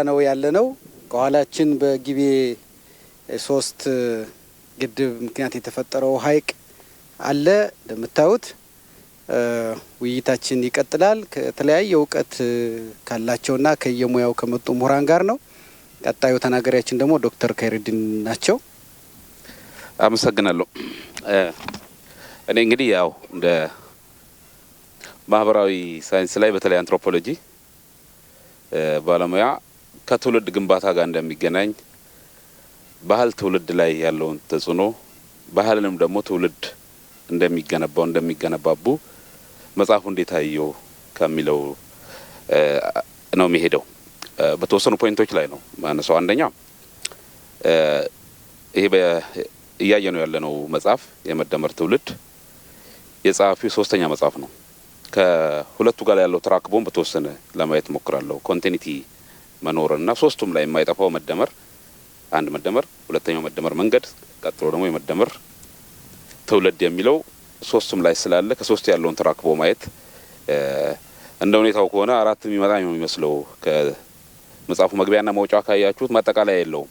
ነው ያለነው ከኋላችን በጊቤ 3 ግድብ ምክንያት የተፈጠረው ሐይቅ አለ እንደምታዩት ውይይታችን ይቀጥላል ከተለያየ ዕውቀት ካላቸውና ከየሙያው ከመጡ ምሁራን ጋር ነው ቀጣዩ ተናጋሪያችን ደግሞ ዶክተር ከይረዲን ናቸው አመሰግናለሁ እኔ እንግዲህ ያው እንደ ማህበራዊ ሳይንስ ላይ በተለይ አንትሮፖሎጂ ባለሙያ ከትውልድ ግንባታ ጋር እንደሚገናኝ ባህል ትውልድ ላይ ያለውን ተጽዕኖ ባህልንም ደግሞ ትውልድ እንደሚገነባቡ መጽሐፉ እንዴት አየው ከሚለው ነው የሚሄደው በተወሰኑ ፖይንቶች ላይ ነው ማነሳው አንደኛ ይሄ እያየነው ያለነው መጽሐፍ የመደመር ትውልድ የጻፊው ሶስተኛ መጽሐፍ ነው ከሁለቱ ጋር ያለው ተራክቦን በተወሰነ ለማየት ሞክራለሁ ኮንቲኒቲ መኖርና ሶስቱም ላይ የማይጠፋው መደመር አንድ መደመር ሁለተኛው መደመር መንገድ ቀጥሎ ደግሞ የመደመር ትውልድ የሚለው ሶስቱም ላይ ስላለ ከሶስቱ ያለውን ተራክቦ ማየት እንደ ሁኔታው ከሆነ አራት የሚመጣ ነው የሚመስለው ከመጽሐፉ መግቢያና መውጫ ካያችሁት ማጠቃለያ የለውም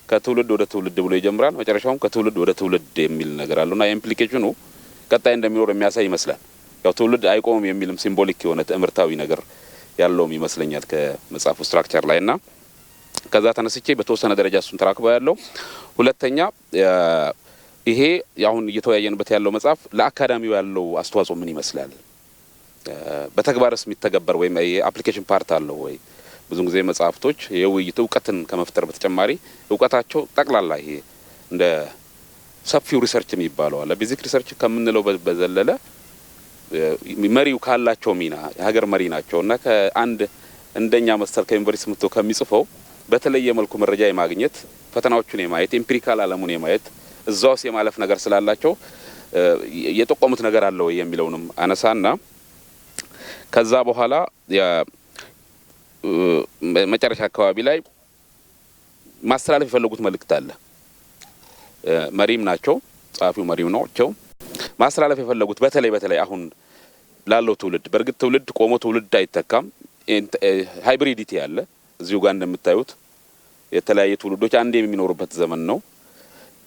ከትውልድ ወደ ትውልድ ብሎ ይጀምራል መጨረሻውም ከትውልድ ወደ ትውልድ የሚል ነገር አለውና ኢምፕሊኬሽኑ ቀጣይ እንደሚኖር የሚያሳይ ይመስላል ያው ትውልድ አይቆምም የሚልም ሲምቦሊክ የሆነ ትምርታዊ ነገር ያለውም ይመስለኛል ከመጽሐፉ ስትራክቸር ላይና ከዛ ተነስቼ በተወሰነ ደረጃ እሱን ተራክበው ያለው ሁለተኛ ይሄ ያሁን እየተወያየንበት ያለው መጽሐፍ ለአካዳሚው ያለው አስተዋጽኦ ምን ይመስላል በተግባርስ የሚተገበር ወይ የአፕሊኬሽን ፓርት አለው ወይ ብዙ ጊዜ መጽሐፍቶች የውይይት ዕውቀትን ከመፍጠር በተጨማሪ ዕውቀታቸው ጠቅላላ ይሄ እንደ ሰፊው ሪሰርች የሚባለው አለ ቤዚክ ሪሰርች ከምንለው በዘለለ መሪው ካላቸው ሚና የሀገር መሪ ናቸውና ከአንድ እንደኛ መስተር ከዩኒቨርሲቲ ምቶ ከሚጽፈው በተለየ መልኩ መረጃ የማግኘት ፈተናዎቹን የማየት ኤምፒሪካል አለሙን የማየት እዛውስ የማለፍ ነገር ስላላቸው የጠቆሙት ነገር አለ ወይ የሚለውንም አነሳና ከዛ በኋላ መጨረሻ አካባቢ ላይ ማስተላለፍ የፈለጉት መልእክት አለ መሪም ናቸው ጻፊው መሪው ናቸው ማስተላለፍ የፈለጉት በተለይ አሁን ላለው ትውልድ በርግጥ ትውልድ ቆሞ ትውልድ አይተካም ሃይብሪዲቲ ያለ እዚሁ ጋር እንደምታዩት የተለያየ ትውልዶች አንድ የሚኖሩበት ዘመን ነው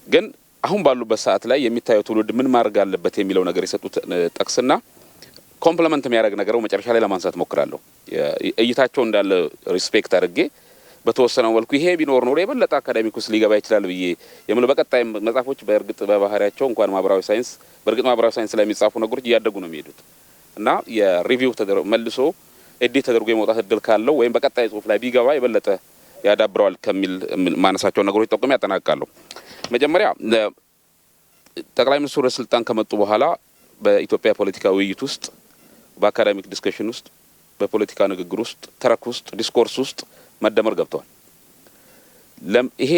ግን አሁን ባሉበት ሰዓት ላይ የሚታየው ትውልድ ምን ማድረግ አለበት የሚለው ነገር የሰጡት ጠቅስና ኮምፕሊመንት የሚያደርግ ነገር መጨረሻ ላይ ለማንሳት ሞክራለሁ እይታቸው እንዳለ ሪስፔክት አድርጌ በተወሰነው መልኩ ይሄ ቢኖር ነው የበለጠ አካዳሚኩስ ሊገባ ይችላል ብዬ የምለው በቀጣይ መጽሐፎች በእርግጥ በባህሪያቸው እንኳን ማህበራዊ ሳይንስ በእርግጥ ማህበራዊ ሳይንስ ላይ የሚጻፉ ነገሮች እያደጉ ነው የሚሄዱት እና የሪቪው መልሶ ኤዲት ተደርጎ የመውጣት እድል ካለው ወይም በቀጣይ ጽሁፍ ላይ ቢገባ የበለጠ ያዳብረዋል ከሚል ማነሳቸው ነገሮች ተጠቅሜ ያጠናቅቃለሁ መጀመሪያ ጠቅላይ ሚኒስትሩ ስልጣን ከመጡ በኋላ በኢትዮጵያ ፖለቲካ ውይይት ውስጥ በአካዳሚክ ዲስከሽን ውስጥ በፖለቲካ ንግግር ውስጥ ተረክ ውስጥ ዲስኮርስ ውስጥ መደመር ገብቷል ይሄ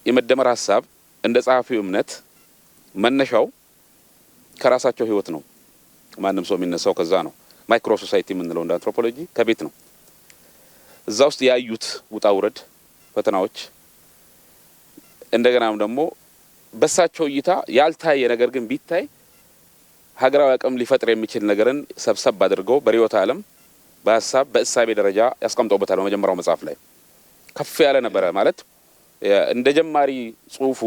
የመደመር ሐሳብ እንደ ጻፊው እምነት መነሻው ከራሳቸው ህይወት ነው ማንንም ሰው የሚነሳው ከዛ ነው ማይክሮ ሶሳይቲ የምንለው እንደ አንትሮፖሎጂ ከቤት ነው እዛ ውስጥ ያዩት ውጣውረድ ፈተናዎች እንደገናም ደግሞ በሳቸው እይታ ያልታየ ነገር ግን ቢታይ ሀገራዊ አቅም ሊፈጥር የሚችል ነገርን ሰብሰብ አድርገው በሪዮት ዓለም በሐሳብ በእሳቤ ደረጃ ያስቀምጠውበታል በመጀመሪያው መጽሐፍ ላይ ከፍ ያለ ነበር ማለት እንደ ጀማሪ ጽሁፉ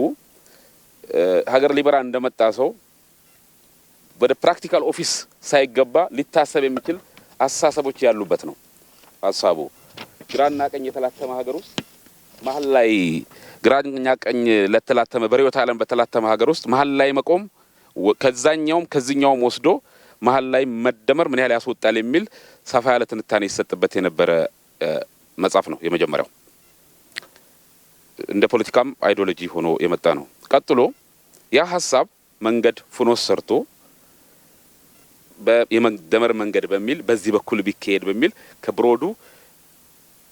ሀገር ሊበራ እንደመጣ ሰው ወደ ፕራክቲካል ኦፊስ ሳይገባ ሊታሰብ የሚችል አሳሰቦች ያሉበት ነው ሐሳቡ ግራና ቀኝ የተላተመ ሀገር ውስጥ መሀል ላይ ግራና ቀኝ ለተላተመ በሪዮት ዓለም በተላተመ ሀገር ውስጥ መሀል ላይ መቆም ከዚህኛውም ወስዶ መሀል ላይ መደመር ምን ያህል ያስወጣል የሚል ሰፋ ያለ ትንታኔ ይሰጥበት የነበረ መጽሐፍ ነው የመጀመሪያው እንደ ፖለቲካም አይዲዮሎጂ ሆኖ የመጣ ነው ቀጥሎ ያ ሐሳብ መንገድ ፍኖስ ሰርቶ የመደመር መንገድ በሚል በዚህ በኩል ቢካሄድ በሚል ከብሮዱ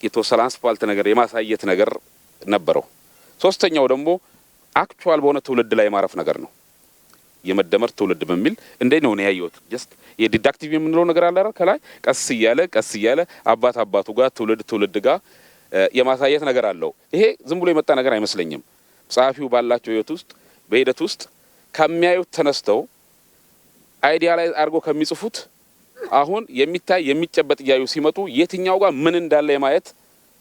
የተወሰነ አስፋልት ነገር የማሳየት ነገር ነበረው ሶስተኛው ደግሞ አክቹዋል በሆነ ትውልድ ላይ ማረፍ ነገር ነው የመደመር ትውልድ በሚል እንዴት ነው ያየሁት ጀስት የዲዳክቲቭ የምንለው ነገር አለ አይደል ከላይ ቀስ እያለ አባቱ ጋር ትውልድ ጋር የማሳየት ነገር አለው ይሄ ዝም ብሎ የመጣ ነገር አይመስለኝም ጻፊው ባላቸው ህይወት ውስጥ በሂደት ውስጥ ከሚያዩት ተነስተው አይዲያላይዝ አድርጎ ከሚጽፉት አሁን የሚታይ የሚጨበጥ ያዩ ሲመጡ የትኛው ጋር ምን እንዳለ የማየት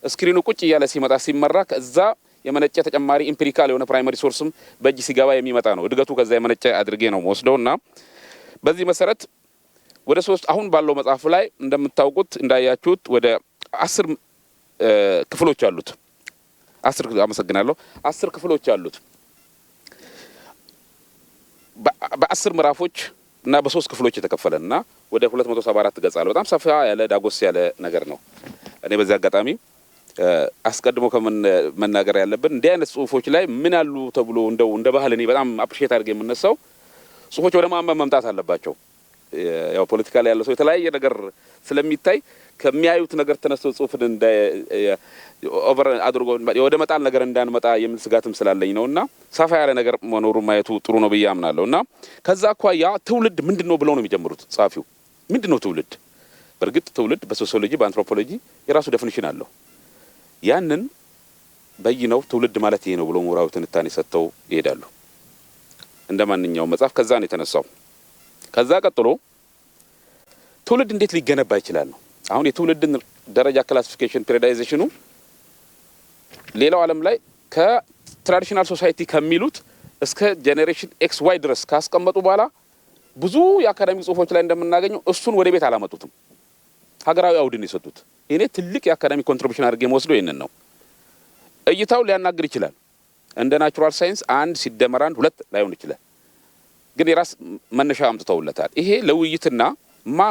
ስክሪኑ ቁጭ እያለ ሲመጣ ሲመራ ከዛ የመነጨ ተጨማሪ ኢምፒሪካል የሆነ ፕራይመሪ ሶርስም በእጅ ሲገባ የሚመጣ ነው። እድገቱ ከዛ የመነጨ አድርጌ ነው ወስደውና በዚህ መሰረት ወደ 3 አሁን ባለው መጽሐፍ ላይ እንደምታውቁት እንዳያችሁት ወደ 10 ክፍሎች አሉት። 10 አመሰግናለሁ 10 ክፍሎች አሉት። በ10 ምዕራፎች እና በ3 ክፍሎች የተከፈለና ወደ 274 ገጽ አለው። በጣም ሰፋ ያለ ዳጎስ ያለ ነገር ነው። እኔ በዚህ አጋጣሚ አስቀድሞ ከመናገር ያለብን እንዲህ አይነት ጽሁፎች ላይ ምን አሉ ተብሎ እንደው እንደ ባህል እኔ በጣም አፕሪሺየት አድርጌ የምነሳው ጽሁፎች ወደ ማንበብ መምጣት አለባቸው። ያው ፖለቲካ ላይ ያለው ሰው የተለያየ ነገር ስለሚታይ ከሚያዩት ነገር ተነስተው ጽሁፍን እንደ ኦቨር አድርጎ ወደ መጣል ነገር እንዳንመጣ የሚል ስጋትም ስላለኝ ነውና ሰፋ ያለ ነገር መኖሩን ማየቱ ጥሩ ነው ብዬ አምናለሁና ከዛ አኳያ ትውልድ ምንድነው ብለው ነው የሚጀምሩት ጻፊው። ምንድነው ትውልድ? በርግጥ ትውልድ በሶሲዮሎጂ በአንትሮፖሎጂ የራሱ ዴፊኒሽን አለው። ያንን በይነው ትውልድ ማለት ይሄ ነው ብሎ ምሁራዊ ትንታኔ ሰጥተው ይሄዳሉ። እንደማንኛውም መጽሐፍ ከዛ ነው የተነሳው። ከዛ ቀጥሎ ትውልድ እንዴት ሊገነባ ይችላል ነው። አሁን የትውልድን ደረጃ ክላሲፊኬሽን ፔሪዳይዜሽኑ ሌላው ዓለም ላይ ከትራዲሽናል ሶሳይቲ ከሚሉት እስከ ጄኔሬሽን ኤክስ ዋይ ድረስ ካስቀመጡ በኋላ ብዙ የአካዳሚክ ጽሁፎች ላይ እንደምናገኘው እሱን ወደ ቤት አላመጡትም። ሀገራዊ አውድን የሰጡት እኔ ትልቅ የአካዳሚክ ኮንትሪቢዩሽን አድርጌ ወስደው ይሄንን ነው። እይታው ሊያናግር ይችላል። እንደ ናቹራል ሳይንስ 1 ሲደመር 1 2 ላይሆን ይችላል። ግን የራስ መነሻ አምጥተውለታል። ይሄ ለውይይትና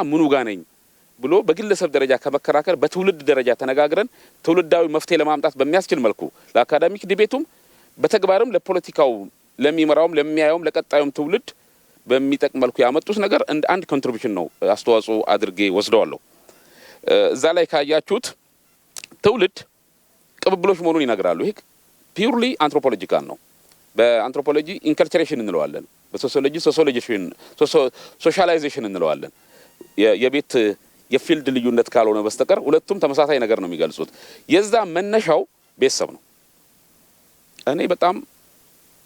ምኑ ጋር ነኝ ብሎ በግለሰብ ደረጃ ከመከራከር በትውልድ ደረጃ ተነጋግረን ትውልዳዊ መፍትሄ ለማምጣት በሚያስችል መልኩ ለአካዳሚክ ዲቤቱም በተግባርም ለፖለቲካው ለሚመራውም ለሚያየውም ለቀጣዩም ትውልድ በሚጠቅም መልኩ ያመጡት ነገር እንደ አንድ ኮንትሪቢዩሽን ነው አስተዋጽኦ አድርጌ ወስደዋለሁ። እዛ ላይ ካያችሁት ትውልድ ቅብብሎች መሆኑን ይነግራሉ። ይሄ ፒውርሊ አንትሮፖሎጂካል ነው። በአንትሮፖሎጂ ኢንከልቸሬሽን እንለዋለን፣ በሶሲዮሎጂ ሶሻላይዜሽን እንለዋለን። የቤት የፊልድ ልዩነት ካልሆነ በስተቀር ሁለቱም ተመሳሳይ ነገር ነው የሚገልጹት። የዛ መነሻው ቤተሰብ ነው። እኔ በጣም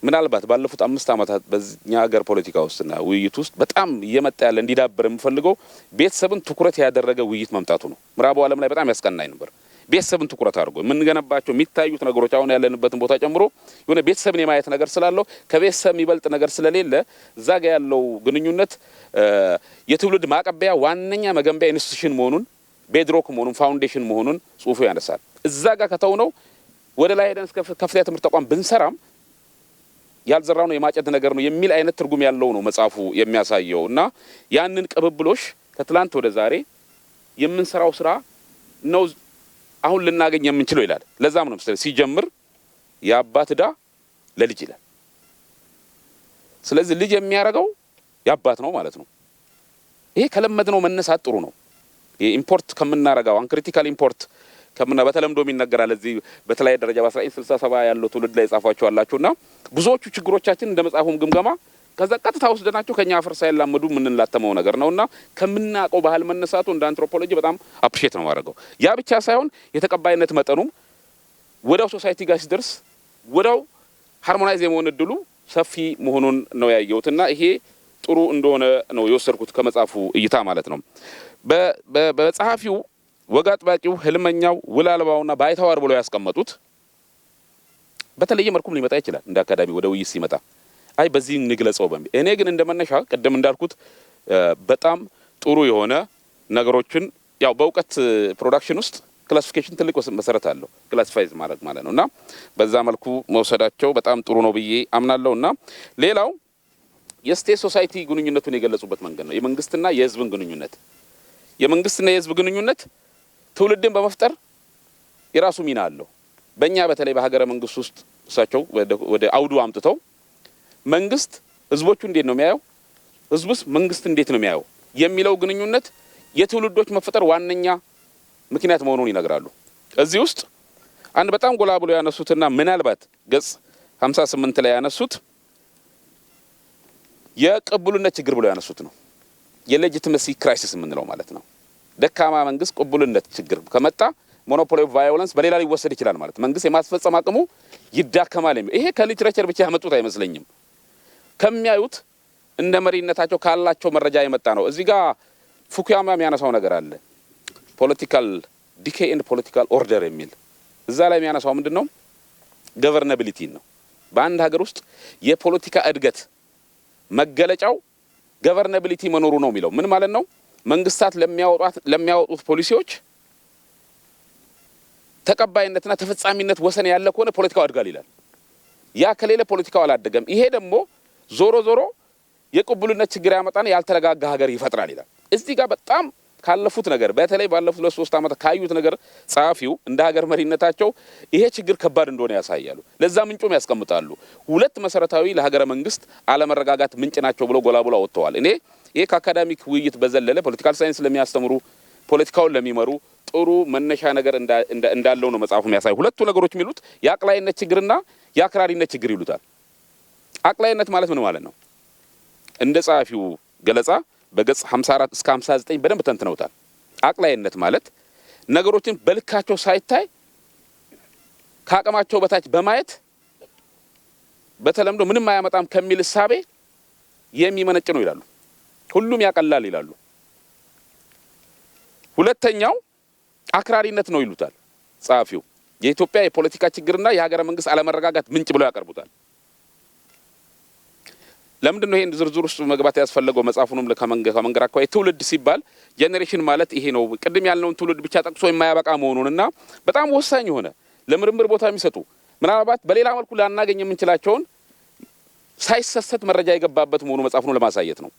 ምናልባት ባለፉት 5 ዓመታት በእኛ ሀገር ፖለቲካ ውስጥና ውይይት ውስጥ በጣም እየመጣ ያለ እንዲዳበር የምፈልገው ቤተሰብን ትኩረት ያደረገ ውይይት መምጣቱ ነው። ምዕራቡ ዓለም ላይ በጣም ያስቀናኝ ነበር። ቤተሰብን ትኩረት አድርጎ የምንገነባቸው የሚታዩት ነገሮች አሁን ያለንበትን ቦታ ጨምሮ የሆነ ቤተሰብን የማየት ነገር ስላለው ከቤተሰብ የሚበልጥ ነገር ስለሌለ እዛ ጋር ያለው ግንኙነት የትውልድ ማቀበያ ዋነኛ መገንቢያ ኢንስቲትዩሽን መሆኑን ቤድሮክ መሆኑን ፋውንዴሽን መሆኑን ጽሁፉ ያነሳል። እዛ ጋር ከተውነው ወደ ላይ ሄደን እስከ ከፍተኛ ትምህርት ተቋም ብንሰራም ያልዘራው ነው የማጨድ ነገር ነው የሚል አይነት ትርጉም ያለው ነው መጽሐፉ የሚያሳየው። እና ያንን ቅብብሎሽ ከትላንት ወደ ዛሬ የምንሰራው ስራ ነው አሁን ልናገኝ የምንችለው ይላል። ለዛም ነው መሰለኝ ሲጀምር የአባት ዕዳ ለልጅ ይላል። ስለዚህ ልጅ የሚያረጋው የአባት ነው ማለት ነው። ይሄ ከለመድነው መነሳት ጥሩ ነው። ኢምፖርት ከምናረጋው አንክሪቲካል ኢምፖርት በተለምዶ የሚነገራል። እዚህ በተለያየ ደረጃ በ1967 ያለው ትውልድ ላይ ጻፋቸው አላችሁና ብዙዎቹ ችግሮቻችን እንደ መጽሐፉም ግምገማ ከዛ ቀጥታ ወስደናቸው ከኛ አፈር ሳይላመዱ የምንላተመው ነገር ነውና ከምናውቀው ባህል መነሳቱ እንደ አንትሮፖሎጂ በጣም አፕሪሼት ነው ማድረገው። ያ ብቻ ሳይሆን የተቀባይነት መጠኑም ወዳው ሶሳይቲ ጋር ሲደርስ ወዳው ሃርሞናይዝ የመሆን እድሉ ሰፊ መሆኑን ነው ያየሁትና ይሄ ጥሩ እንደሆነ ነው የወሰድኩት ከመጽሐፉ እይታ ማለት ነው። በጸሐፊው ወግ አጥባቂው ህልመኛው ውል አልባውና ባይተዋር ብሎ ያስቀመጡት በተለየ መልኩም ሊመጣ ይችላል እንደ አካዳሚ ወደ ውይይት ሲመጣ አይ በዚህ ንግለጸው በሚል እኔ ግን እንደመነሻ ቀደም እንዳልኩት በጣም ጥሩ የሆነ ነገሮችን ያው በእውቀት ፕሮዳክሽን ውስጥ ክላሲፊኬሽን ትልቅ መሰረት አለው ክላሲፋይዝ ማድረግ ማለት ነውና በዛ መልኩ መውሰዳቸው በጣም ጥሩ ነው ብዬ አምናለሁና ሌላው የስቴት ሶሳይቲ ግንኙነቱን የገለጹበት መንገድ ነው። የመንግስትና የህዝብን ግንኙነት የመንግስትና የህዝብ ግንኙነት ትውልድን በመፍጠር የራሱ ሚና አለው። በእኛ በተለይ በሀገረ መንግስት ውስጥ እሳቸው ወደ አውዱ አምጥተው መንግስት ህዝቦቹ እንዴት ነው የሚያየው፣ ህዝቡስ መንግስት እንዴት ነው የሚያየው የሚለው ግንኙነት የትውልዶች መፈጠር ዋነኛ ምክንያት መሆኑን ይነግራሉ። እዚህ ውስጥ አንድ በጣም ጎላ ብሎ ያነሱትና ምናልባት ገጽ 58 ላይ ያነሱት የቅቡልነት ችግር ብሎ ያነሱት ነው። የሌጂቲመሲ ክራይሲስ የምንለው ማለት ነው። ደካማ መንግስት ቅቡልነት ችግር ከመጣ ሞኖፖሊ ኦፍ ቫዮለንስ በሌላ ሊወሰድ ይችላል ማለት መንግስት የማስፈጸም አቅሙ ይዳከማል። ይሄ ከሊትሬቸር ብቻ ያመጡት አይመስለኝም። ከሚያዩት እንደ መሪነታቸው ካላቸው መረጃ የመጣ ነው። እዚህ ጋር ፉኩያማ የሚያነሳው ነገር አለ። ፖለቲካል ዲኬይ ኤንድ ፖለቲካል ኦርደር የሚል እዛ ላይ የሚያነሳው ምንድነው ገቨርናቢሊቲ ነው። በአንድ ሀገር ውስጥ የፖለቲካ እድገት መገለጫው ገቨርናቢሊቲ መኖሩ ነው የሚለው ምን ማለት ነው? መንግስታት ለሚያወጡት ፖሊሲዎች ተቀባይነትና ተፈጻሚነት ወሰን ያለ ከሆነ ፖለቲካው አድጋል ይላል። ያ ከሌለ ፖለቲካው አላደገም። ይሄ ደግሞ ዞሮ ዞሮ የቅቡልነት ችግር ያመጣና ያልተረጋጋ ሀገር ይፈጥራል ይላል። እዚህ ጋር በጣም ካለፉት ነገር በተለይ ባለፉት 2-3 ዓመት ካዩት ነገር ጻፊው እንደ ሀገር መሪነታቸው ይሄ ችግር ከባድ እንደሆነ ያሳያሉ። ለዛ ምንጩም ያስቀምጣሉ። ሁለት መሰረታዊ ለሀገረ መንግስት አለመረጋጋት ምንጭ ናቸው ብለው ጎላጎላ ወጥተዋል። እኔ ይሄ ከአካዳሚክ ውይይት በዘለለ ፖለቲካል ሳይንስ ለሚያስተምሩ ፖለቲካውን ለሚመሩ ጥሩ መነሻ ነገር እንዳለው ነው መጽሐፉ የሚያሳይ። ሁለቱ ነገሮች የሚሉት የአቅላይነት ችግርና የአክራሪነት ችግር ይሉታል። አቅላይነት ማለት ምን ማለት ነው? እንደ ጻፊው ገለጻ በገጽ 54 እስከ 59 በደንብ ተንትነውታል። አቅላይነት ማለት ነገሮችን በልካቸው ሳይታይ ካቀማቸው በታች በማየት በተለምዶ ምንም አያመጣም ከሚል እሳቤ የሚመነጭ ነው ይላሉ። ሁሉም ያቀላል ይላሉ። ሁለተኛው አክራሪነት ነው ይሉታል ጻፊው። የኢትዮጵያ የፖለቲካ ችግርና የሀገረ መንግስት አለመረጋጋት ምንጭ ብለው ያቀርቡታል። ለምንድን ነው ይሄን ዝርዝር ውስጥ መግባት ያስፈልገው? መጽሐፉንም ከመንገር አኳያ ትውልድ ሲባል ጄኔሬሽን ማለት ይሄ ነው። ቅድም ያልነውን ትውልድ ብቻ ጠቅሶ የማያበቃ መሆኑንና በጣም ወሳኝ የሆነ ለምርምር ቦታ የሚሰጡ ምናልባት በሌላ መልኩ ላናገኝ የምንችላቸውን ሳይሰሰት መረጃ የገባበት መሆኑ መጽሐፉን ለማሳየት ነው።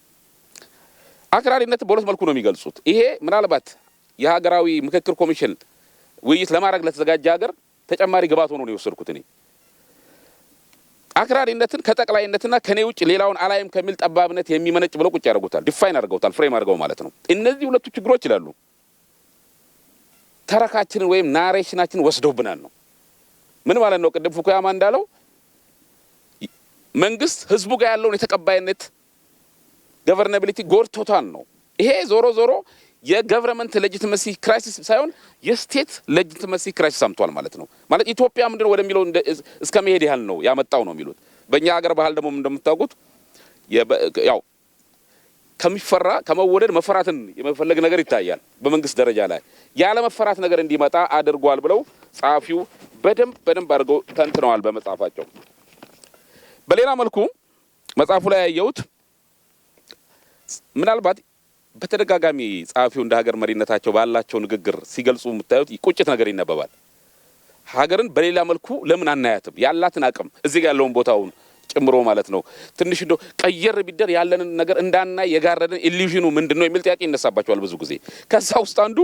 አክራሪነት በሁለት መልኩ ነው የሚገልጹት። ይሄ ምናልባት የሀገራዊ ምክክር ኮሚሽን ውይይት ለማድረግ ለተዘጋጀ ሀገር ተጨማሪ ግብዓት ሆኖ ነው የወሰድኩት እኔ። አክራሪነትን ከጠቅላይነትና ከኔ ውጭ ሌላውን አላይም ከሚል ጠባብነት የሚመነጭ ብለው ቁጭ ያደርጉታል። ዲፋይን አድርገውታል፣ ፍሬም አድርገው ማለት ነው። እነዚህ ሁለቱ ችግሮች ይላሉ ተረካችንን ወይም ናሬሽናችንን ወስደውብናል ነው። ምን ማለት ነው? ቅድም ፉኩያማ እንዳለው መንግስት ህዝቡ ጋር ያለውን የተቀባይነት ገቨርናቢሊቲ ጎድቶታል ነው። ይሄ ዞሮ ዞሮ የገቨርንመንት ሌጂቲመሲ ክራይሲስ ሳይሆን የስቴት ሌጂቲመሲ ክራይሲስ አምጥቷል ማለት ነው። ማለት ኢትዮጵያ ምንድነው ወደሚለው እስከ መሄድ ያህል ነው ያመጣው ነው የሚሉት። በእኛ ሀገር ባህል ደግሞ እንደምታውቁት ያው ከሚፈራ ከመወደድ መፈራትን የመፈለግ ነገር ይታያል በመንግስት ደረጃ ላይ። ያለ መፈራት ነገር እንዲመጣ አድርጓል ብለው ጻፊው በደንብ አድርገው ተንትነዋል በመጽሐፋቸው። በሌላ መልኩ መጽሐፉ ላይ ያየሁት ምናልባት በተደጋጋሚ ጻፊው እንደ ሀገር መሪነታቸው ባላቸው ንግግር ሲገልጹ የምታዩት ቁጭት ነገር ይነበባል። ሀገርን በሌላ መልኩ ለምን አናያትም? ያላትን አቅም እዚህ ጋር ያለውን ቦታውን ጨምሮ ማለት ነው። ትንሽ እንደው ቀየር ቢደር ያለንን ነገር እንዳናይ የጋረደን ኢሉዥኑ ምንድነው የሚል ጥያቄ ይነሳባቸዋል ብዙ ጊዜ። ከዛ ውስጥ አንዱ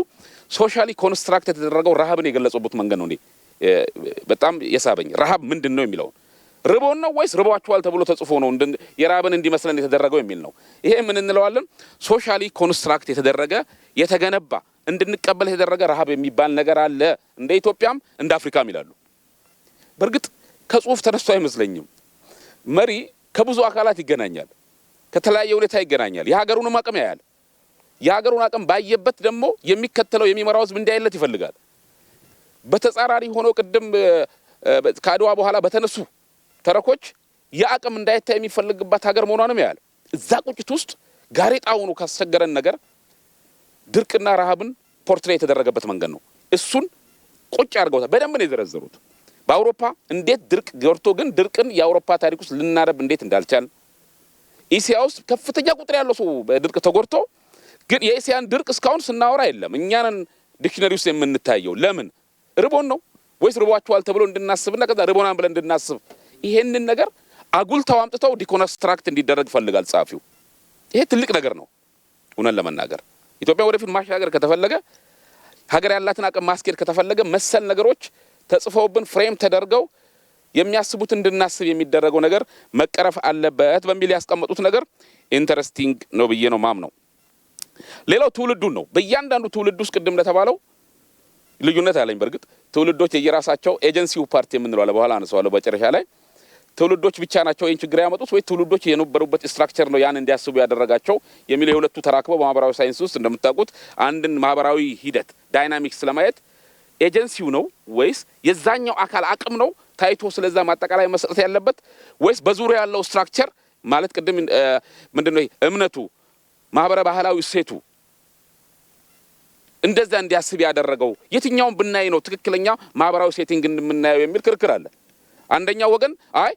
ሶሻሊ ኮንስትራክት የተደረገው ረሃብን የገለጹበት መንገድ ነው። በጣም የሳበኝ ረሃብ ምንድነው የሚለው ርቦን ነው ወይስ ርቧቸዋል ተብሎ ተጽፎ ነው የራብን እንዲመስለን የተደረገው የሚል ነው። ይሄ ምን እንለዋለን? ሶሻሊ ኮንስትራክት የተደረገ የተገነባ እንድንቀበል የተደረገ ረሃብ የሚባል ነገር አለ እንደ ኢትዮጵያም እንደ አፍሪካም ይላሉ። በርግጥ ከጽሁፍ ተነስቶ አይመስለኝም። መሪ ከብዙ አካላት ይገናኛል፣ ከተለያየ ሁኔታ ይገናኛል፣ የሀገሩን አቅም ያያል። የሀገሩን አቅም ባየበት ደግሞ የሚከተለው የሚመራው ህዝብ እንዲያይለት ይፈልጋል። በተጻራሪ ሆኖ ቅድም ከአድዋ በኋላ በተነሱ ተረኮች የአቅም እንዳይታይ የሚፈልግባት ሀገር መሆኗንም ያያል። እዛ ቁጭት ውስጥ ጋሬጣ ሆኖ ካስቸገረን ነገር ድርቅና ረሃብን ፖርትሬት የተደረገበት መንገድ ነው። እሱን ቁጭ አድርገውታል። በደንብ ነው የዘረዘሩት። በአውሮፓ እንዴት ድርቅ ገርቶ ግን ድርቅን የአውሮፓ ታሪክ ውስጥ ልናረብ እንዴት እንዳልቻል፣ ኤሲያ ውስጥ ከፍተኛ ቁጥር ያለው ሰው በድርቅ ተጎድቶ ግን የኤሲያን ድርቅ እስካሁን ስናወራ የለም። እኛንን ዲክሽነሪ ውስጥ የምንታየው ለምን ርቦን ነው ወይስ ርቧቸዋል ተብሎ እንድናስብና ከዛ ርቦናን ብለን እንድናስብ ይሄንን ነገር አጉልተው አምጥተው ዲኮንስትራክት እንዲደረግ ፈልጋል ጻፊው። ይሄ ትልቅ ነገር ነው። እውነት ለመናገር ኢትዮጵያ ወደፊት ማሻገር ከተፈለገ ሀገር ያላትን አቅም ማስኬድ ከተፈለገ መሰል ነገሮች ተጽፈውብን ፍሬም ተደርገው የሚያስቡት እንድናስብ የሚደረገው ነገር መቀረፍ አለበት በሚል ያስቀመጡት ነገር ኢንተረስቲንግ ነው ብዬ ነው ማምነው። ሌላው ትውልዱን ነው። በእያንዳንዱ ትውልድ ውስጥ ቅድም እንደተባለው ልዩነት አለኝ። በርግጥ ትውልዶች የየራሳቸው ኤጀንሲው ፓርቲ የምንለው አለ። በኋላ አነሳዋለሁ በመጨረሻ ላይ ትውልዶች ብቻ ናቸው ይህን ችግር ያመጡት ወይ ትውልዶች የነበሩበት ስትራክቸር ነው ያን እንዲያስቡ ያደረጋቸው የሚለው የሁለቱ ተራክበው በማህበራዊ ሳይንስ ውስጥ እንደምታውቁት አንድን ማህበራዊ ሂደት ዳይናሚክስ ለማየት ኤጀንሲው ነው ወይስ የዛኛው አካል አቅም ነው ታይቶ ስለዛ ማጠቃላይ መሰጠት ያለበት ወይስ በዙሪያ ያለው ስትራክቸር ማለት ቅድም ምንድነው እምነቱ፣ ማህበረ ባህላዊ እሴቱ እንደዛ እንዲያስብ ያደረገው የትኛውን ብናይ ነው ትክክለኛ ማህበራዊ ሴቲንግ እንደምናየው የሚል ክርክር አለ። አንደኛው ወገን አይ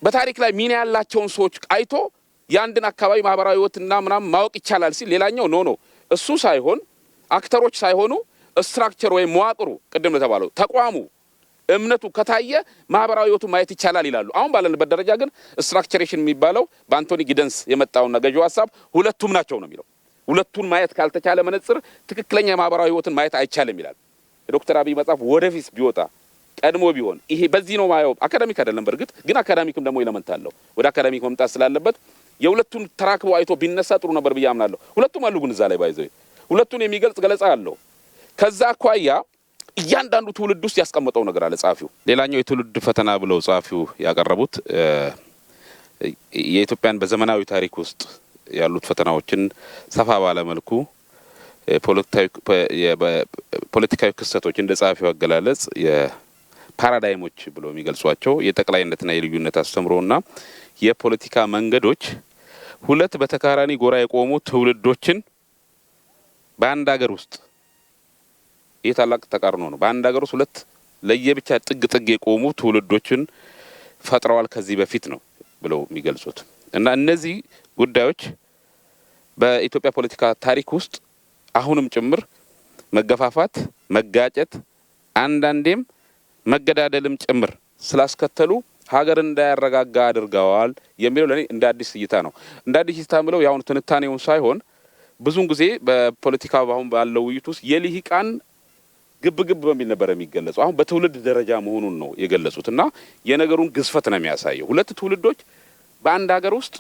በታሪክ ላይ ሚና ያላቸውን ሰዎች አይቶ ያንድን አካባቢ ማህበራዊ ህይወትና ምናም ማወቅ ይቻላል ሲል፣ ሌላኛው ኖ እሱ ሳይሆን አክተሮች ሳይሆኑ ስትራክቸር ወይ መዋቅሩ ቅድም ለተባለው ተቋሙ እምነቱ ከታየ ማህበራዊ ህይወቱ ማየት ይቻላል ይላሉ። አሁን ባለንበት ደረጃ ግን ስትራክቸሬሽን የሚባለው በአንቶኒ ጊደንስ የመጣውና ገዢው ሐሳብ ሁለቱም ናቸው ነው የሚለው። ሁለቱን ማየት ካልተቻለ መነጽር ትክክለኛ የማህበራዊ ህይወትን ማየት አይቻልም ይላል። የዶክተር አብይ መጽሐፍ ወደፊት ቢወጣ ቀድሞ ቢሆን ይሄ በዚህ ነው ማየው። አካዳሚክ አይደለም በርግጥ ግን አካዳሚክም ደግሞ ኤሌመንት አለው። ወደ አካዳሚክ መምጣት ስላለበት የሁለቱን ተራክቦ አይቶ ቢነሳ ጥሩ ነበር ብዬ አምናለሁ። ሁለቱም አሉ ግን እዛ ላይ ባይዘው ሁለቱን የሚገልጽ ገለጻ አለው። ከዛ አኳያ እያንዳንዱ ትውልድ ውስጥ ያስቀመጠው ነገር አለ ጻፊው። ሌላኛው የትውልድ ፈተና ብለው ጻፊው ያቀረቡት የኢትዮጵያን በዘመናዊ ታሪክ ውስጥ ያሉት ፈተናዎችን ሰፋ ባለ መልኩ ፖለቲካዊ ክስተቶች እንደ ጻፊው አገላለጽ የፓራዳይሞች ብለው የሚገልጿቸው የጠቅላይነትና የልዩነት አስተምሮና የፖለቲካ መንገዶች ሁለት በተቃራኒ ጎራ የቆሙ ትውልዶችን በአንድ ሀገር ውስጥ ይህ ታላቅ ተቃርኖ ነው። በአንድ ሀገር ውስጥ ሁለት ለየብቻ ጥግ የቆሙ ትውልዶችን ፈጥረዋል ከዚህ በፊት ነው ብለው የሚገልጹት እና እነዚህ ጉዳዮች በኢትዮጵያ ፖለቲካ ታሪክ ውስጥ አሁንም ጭምር መገፋፋት፣ መጋጨት፣ አንዳንዴም መገዳደልም ጭምር ስላስከተሉ ሀገር እንዳያረጋጋ አድርገዋል የሚለው ለኔ እንደ አዲስ እይታ ነው። እንደ አዲስ እይታ ምለው ያው ትንታኔውን ሳይሆን ብዙን ጊዜ በፖለቲካ አሁን ባለው ውይይት ውስጥ የልሂቃን ግብግብ በሚል ነበር የሚገለጸው። አሁን በትውልድ ደረጃ መሆኑን ነው የገለጹትና የነገሩን ግዝፈት ነው የሚያሳየው። ሁለት ትውልዶች በአንድ ሀገር ውስጥ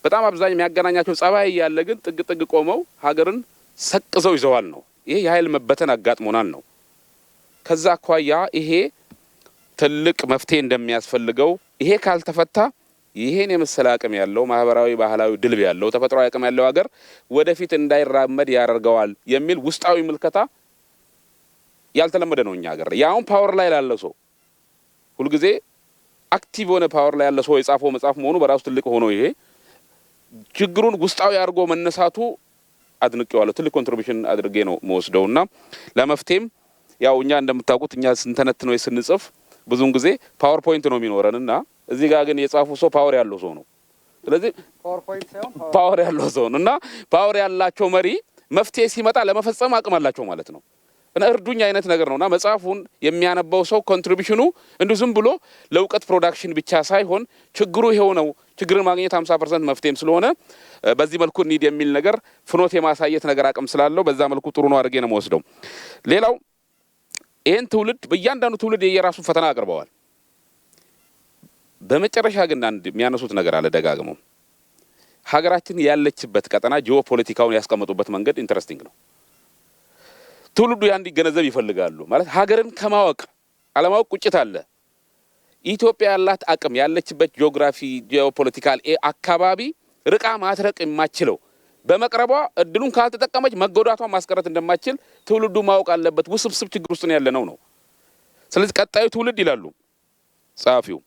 በጣም አብዛኛው የሚያገናኛቸው ጸባይ ያለ ግን ጥግ ቆመው ሀገርን ሰቅዘው ይዘዋል ነው። ይሄ የኃይል መበተን አጋጥሞናል ነው። ከዛ አኳያ ይሄ ትልቅ መፍትሄ እንደሚያስፈልገው ይሄ ካልተፈታ ይሄን የመሰለ አቅም ያለው ማህበራዊ ባህላዊ ድልብ ያለው ተፈጥሯዊ አቅም ያለው ሀገር ወደፊት እንዳይራመድ ያደርገዋል የሚል ውስጣዊ ምልከታ ያልተለመደ ነው። እኛ ሀገር ያውን ፓወር ላይ ያለ ሰው ሁልጊዜ አክቲቭ ሆነ ፓወር ላይ ያለ ሰው የጻፈው መጽሐፍ መሆኑ በራሱ ትልቅ ሆኖ ይሄ ችግሩን ውስጣዊ አድርጎ መነሳቱ አድንቄዋለሁ። ትልቅ ኮንትሪቢዩሽን አድርጌ ነው መወስደውና ለመፍትሄም ያው እኛ እንደምታውቁት እኛ ስንተነትነው ስንጽፍ ብዙውን ጊዜ ፓወርፖይንት ነው የሚኖረንና እዚህ ጋር ግን የጻፉ ሰው ፓወር ያለው ሰው ነው። ስለዚህ ፓወር ያለው ሰው ነውና ፓወር ያላቸው መሪ መፍትሄ ሲመጣ ለመፈጸም አቅም አላቸው ማለት ነው። እና እርዱኝ አይነት ነገር ነውና መጽሐፉን የሚያነባው ሰው ኮንትሪቢዩሽኑ እንዱ ዝም ብሎ ለውቀት ፕሮዳክሽን ብቻ ሳይሆን ችግሩ ይሄው ነው፣ ችግርን ማግኘት 50% መፍትሄም ስለሆነ በዚህ መልኩ እንሂድ የሚል ነገር ፍኖት የማሳየት ነገር አቅም ስላለው በዛ መልኩ ጥሩ ነው አድርጌ ነው የምወስደው። ሌላው ይሄን ትውልድ በእያንዳንዱ ትውልድ የየራሱ ፈተና አቅርበዋል። በመጨረሻ ግን አንድ የሚያነሱት ነገር አለ ደጋግመው ሀገራችን ያለችበት ቀጠና ጂኦፖለቲካውን ያስቀመጡበት መንገድ ኢንተረስቲንግ ነው። ትውልዱ ያን እንዲገነዘብ ይፈልጋሉ። ማለት ሀገርን ከማወቅ አለማወቅ ቁጭት አለ። ኢትዮጵያ ያላት አቅም ያለችበት ጂኦግራፊ ጂኦፖለቲካል አካባቢ ርቃ ማትረቅ የማችለው በመቅረቧ እድሉን ካልተጠቀመች መጎዳቷን ማስቀረት እንደማችል ትውልዱ ማወቅ አለበት። ውስብስብ ችግር ውስጥ ያለነው ነው። ስለዚህ ቀጣዩ ትውልድ ይላሉ ጻፊው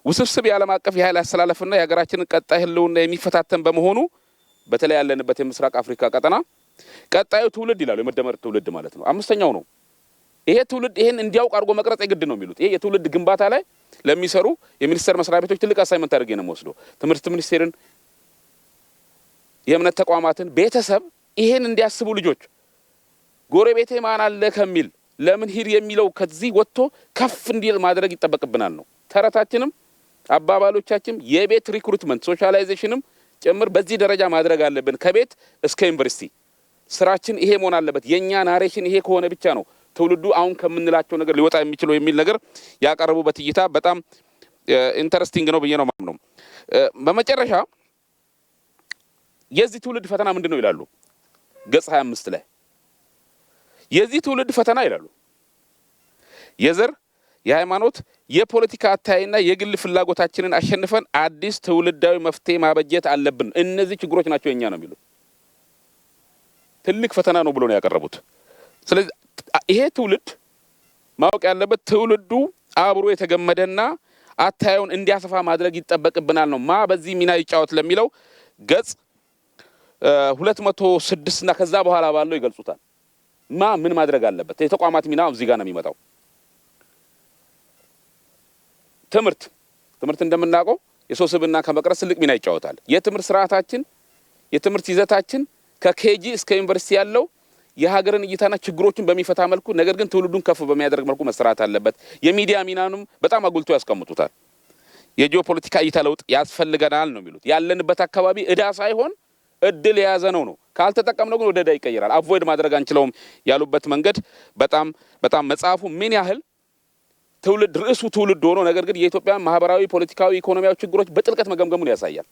ውስብስብ የዓለም አቀፍ የኃይል አስተላለፍና የሀገራችንን ቀጣይ ህልውና የሚፈታተን በመሆኑ በተለይ ያለንበት የምስራቅ አፍሪካ ቀጠና ቀጣዩ ትውልድ ይላሉ የመደመር ትውልድ ማለት ነው። አምስተኛው ነው። ይሄ ትውልድ ይሄን እንዲያውቅ አድርጎ መቅረጽ የግድ ነው የሚሉት። ይሄ የትውልድ ግንባታ ላይ ለሚሰሩ የሚኒስቴር መስሪያ ቤቶች ትልቅ አሳይመንት አድርጌ ነው የምወስደው። ትምህርት ሚኒስቴርን፣ የእምነት ተቋማትን፣ ቤተሰብ ይሄን እንዲያስቡ ልጆች ጎረቤቴ ማን አለ ከሚል ለምን ሂድ የሚለው ከዚህ ወጥቶ ከፍ እንዲል ማድረግ ይጠበቅብናል ነው። ተረታችንም አባባሎቻችን የቤት ሪክሩትመንት ሶሻላይዜሽንም ጭምር በዚህ ደረጃ ማድረግ አለብን። ከቤት እስከ ዩኒቨርሲቲ ስራችን ይሄ መሆን አለበት። የኛ ናሬሽን ይሄ ከሆነ ብቻ ነው ትውልዱ አሁን ከምንላቸው ነገር ሊወጣ የሚችለው የሚል ነገር ያቀርቡበት እይታ በጣም ኢንተረስቲንግ ነው ብዬ ነው ማምነው። በመጨረሻ የዚህ ትውልድ ፈተና ምንድነው ይላሉ ገጽ 25 ላይ የዚህ ትውልድ ፈተና ይላሉ የዘር የሃይማኖት የፖለቲካ አታይና የግል ፍላጎታችንን አሸንፈን አዲስ ትውልዳዊ መፍትሄ ማበጀት አለብን። እነዚህ ችግሮች ናቸው የኛ ነው የሚሉት። ትልቅ ፈተና ነው ብሎ ነው ያቀረቡት። ስለዚህ ይሄ ትውልድ ማወቅ ያለበት ትውልዱ አብሮ የተገመደና አታዩን እንዲያሰፋ ማድረግ ይጠበቅብናል ነው። በዚህ ሚና ይጫወት ለሚለው ገጽ 206 እና ከዛ በኋላ ባለው ይገልጹታል። ምን ማድረግ አለበት? የተቋማት ሚና እዚህ ጋር ነው የሚመጣው። ትምህርት እንደምናውቀው የሰው ስብዕና ከመቅረጽ ትልቅ ሚና ይጫወታል። የትምህርት ስርዓታችን የትምህርት ይዘታችን ከኬጂ እስከ ዩኒቨርሲቲ ያለው የሀገርን እይታና ችግሮችን በሚፈታ መልኩ ነገር ግን ትውልዱን ከፍ በሚያደርግ መልኩ መስራት አለበት። የሚዲያ ሚናንም በጣም አጉልቶ ያስቀምጡታል። የጂኦፖለቲካ እይታ ለውጥ ያስፈልገናል ነው የሚሉት። ያለንበት አካባቢ እዳ ሳይሆን እድል የያዘ ነው። ካልተጠቀምነው ግን ወደ እዳ ይቀየራል። አቮይድ ማድረግ አንችለውም ያሉበት መንገድ በጣም መጽሐፉ ምን ያህል ርዕሱ ትውልድ ሆኖ ነገር ግን የኢትዮጵያ ማህበራዊ፣ ፖለቲካዊ፣ ኢኮኖሚያዊ ችግሮች በጥልቀት መገምገሙን ያሳያል።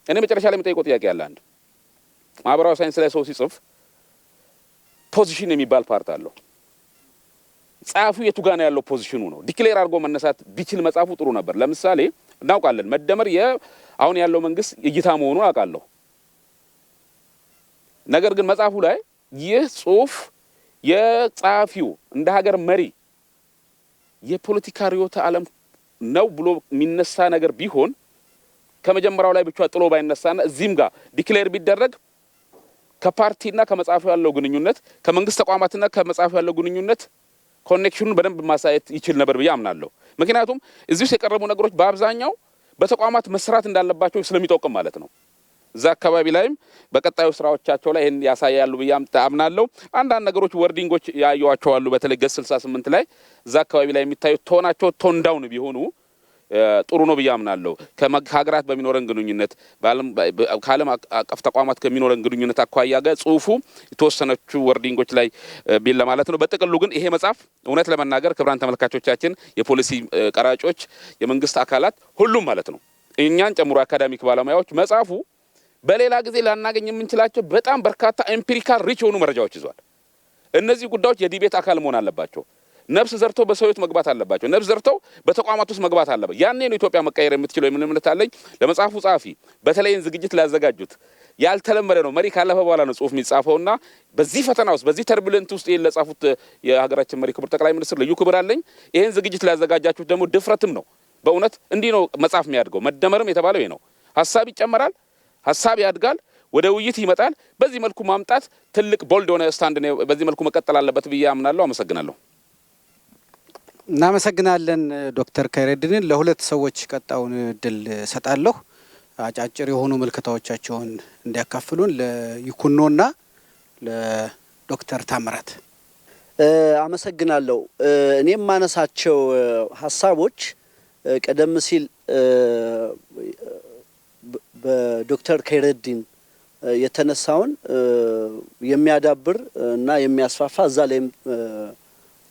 እኔ መጨረሻ ላይ የምጠይቀው ጥያቄ አለ። አንድ ማህበራዊ ሳይንስ ላይ ሰው ሲጽፍ ፖዚሽን የሚባል ፓርት አለው። ጻፊው የቱ ጋር ነው ያለው? ፖዚሽኑ ነው። ዲክሌር አድርጎ መነሳት ቢችል መጽሐፉ ጥሩ ነበር። ለምሳሌ እናውቃለን መደመር አሁን ያለው መንግስት እይታ መሆኑን አውቃለሁ። ነገር ግን መጽሐፉ ላይ ይህ ጽሁፍ የጻፊው እንደ ሀገር መሪ የፖለቲካ ርዕዮተ ዓለም ነው ብሎ የሚነሳ ነገር ቢሆን ከመጀመሪያው ላይ ብቻ ጥሎ ባይነሳና እዚህም ጋር ዲክሌር ቢደረግ ከፓርቲና ከመጽሐፉ ያለው ግንኙነት ከመንግስት ተቋማትና ከመጽሐፉ ያለው ግንኙነት ኮኔክሽኑን በደንብ ማሳየት ይችል ነበር ብዬ አምናለሁ። ምክንያቱም እዚህ ውስጥ የቀረቡ ነገሮች በአብዛኛው በተቋማት መስራት እንዳለባቸው ስለሚጠቁም ማለት ነው። እዛ አካባቢ ላይም በቀጣዩ ስራዎቻቸው ላይ ይሄን ያሳያሉ ብዬ አምናለሁ። አንዳንድ ነገሮች ወርዲንጎች ያዩዋቸው አሉ። በተለይ ገጽ 68 ላይ እዛ አካባቢ ላይ የሚታዩት ቶናቸው ቶን ዳውን ቢሆኑ ጥሩ ነው ብዬ አምናለሁ። ከሀገራት በሚኖረን ግንኙነት ከዓለም አቀፍ ተቋማት ከሚኖረን ግንኙነት አኳያ ጋር ጽሁፉ የተወሰነቹ ወርዲንጎች ላይ ቢል ለማለት ነው። በጥቅሉ ግን ይሄ መጽሐፍ እውነት ለመናገር ክቡራን ተመልካቾቻችን፣ የፖሊሲ ቀራጮች፣ የመንግስት አካላት ሁሉም ማለት ነው እኛን ጨምሮ አካዳሚክ ባለሙያዎች መጽሐፉ በሌላ ጊዜ ላናገኝ የምንችላቸው በጣም በርካታ ኤምፒሪካል ሪች የሆኑ መረጃዎች ይዟል። እነዚህ ጉዳዮች የዲቤት አካል መሆን አለባቸው። ነፍስ ዘርተው በሰው ሕይወት መግባት አለባቸው። ነፍስ ዘርተው በተቋማት ውስጥ መግባት አለባቸው። ያኔ ነው ኢትዮጵያ መቀየር የምትችለው። የምን እምነት አለኝ። ለመጽሐፉ ጸሐፊ በተለይን ዝግጅት ላዘጋጁት ያልተለመደ ነው። መሪ ካለፈ በኋላ ነው ጽሁፍ የሚጻፈውና በዚህ ፈተና ውስጥ በዚህ ተርቡለንት ውስጥ ይሄን ለጻፉት የሀገራችን መሪ ክቡር ጠቅላይ ሚኒስትር ልዩ ክብር አለኝ። ይሄን ዝግጅት ላዘጋጃችሁት ደግሞ ድፍረትም ነው። በእውነት እንዲህ ነው መጽሐፍ የሚያድገው። መደመርም የተባለው ይሄ ነው። ሀሳብ ይጨመራል፣ ሀሳብ ያድጋል፣ ወደ ውይይት ይመጣል። በዚህ መልኩ ማምጣት ትልቅ ቦልድ የሆነ ስታንድ ነው። በዚህ መልኩ መቀጠል አለበት ብዬ አምናለሁ። አመሰግናለሁ። እናመሰግናለን ዶክተር ከይረዲንን። ለሁለት ሰዎች ቀጣውን እድል ሰጣለሁ አጫጭር የሆኑ ምልከታዎቻቸውን እንዲያካፍሉን፣ ለይኩኖና ለዶክተር ታምራት። አመሰግናለሁ። እኔም ማነሳቸው ሀሳቦች ቀደም ሲል በዶክተር ከይረዲን የተነሳውን የሚያዳብር እና የሚያስፋፋ እዛ ላይም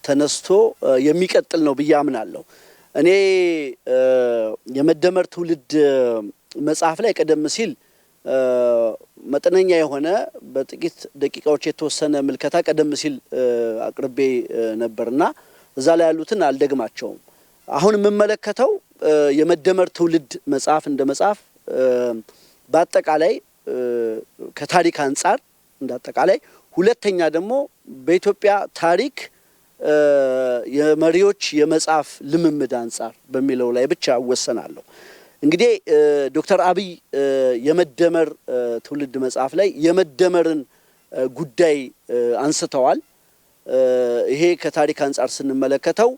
ተነስቶ የሚቀጥል ነው ብዬ አምናለሁ። እኔ የመደመር ትውልድ መጽሐፍ ላይ ቀደም ሲል መጠነኛ የሆነ በጥቂት ደቂቃዎች የተወሰነ ምልከታ ቀደም ሲል አቅርቤ ነበርና እዛ ላይ ያሉትን አልደግማቸውም። አሁን የምመለከተው የመደመር ትውልድ መጽሐፍ እንደ መጽሐፍ በአጠቃላይ ከታሪክ አንጻር እንዳጠቃላይ፣ ሁለተኛ ደግሞ በኢትዮጵያ ታሪክ የመሪዎች የመጽሐፍ ልምምድ አንጻር በሚለው ላይ ብቻ እወሰናለሁ። እንግዲህ ዶክተር አብይ የመደመር ትውልድ መጽሐፍ ላይ የመደመርን ጉዳይ አንስተዋል። ይሄ ከታሪክ አንጻር ስንመለከተው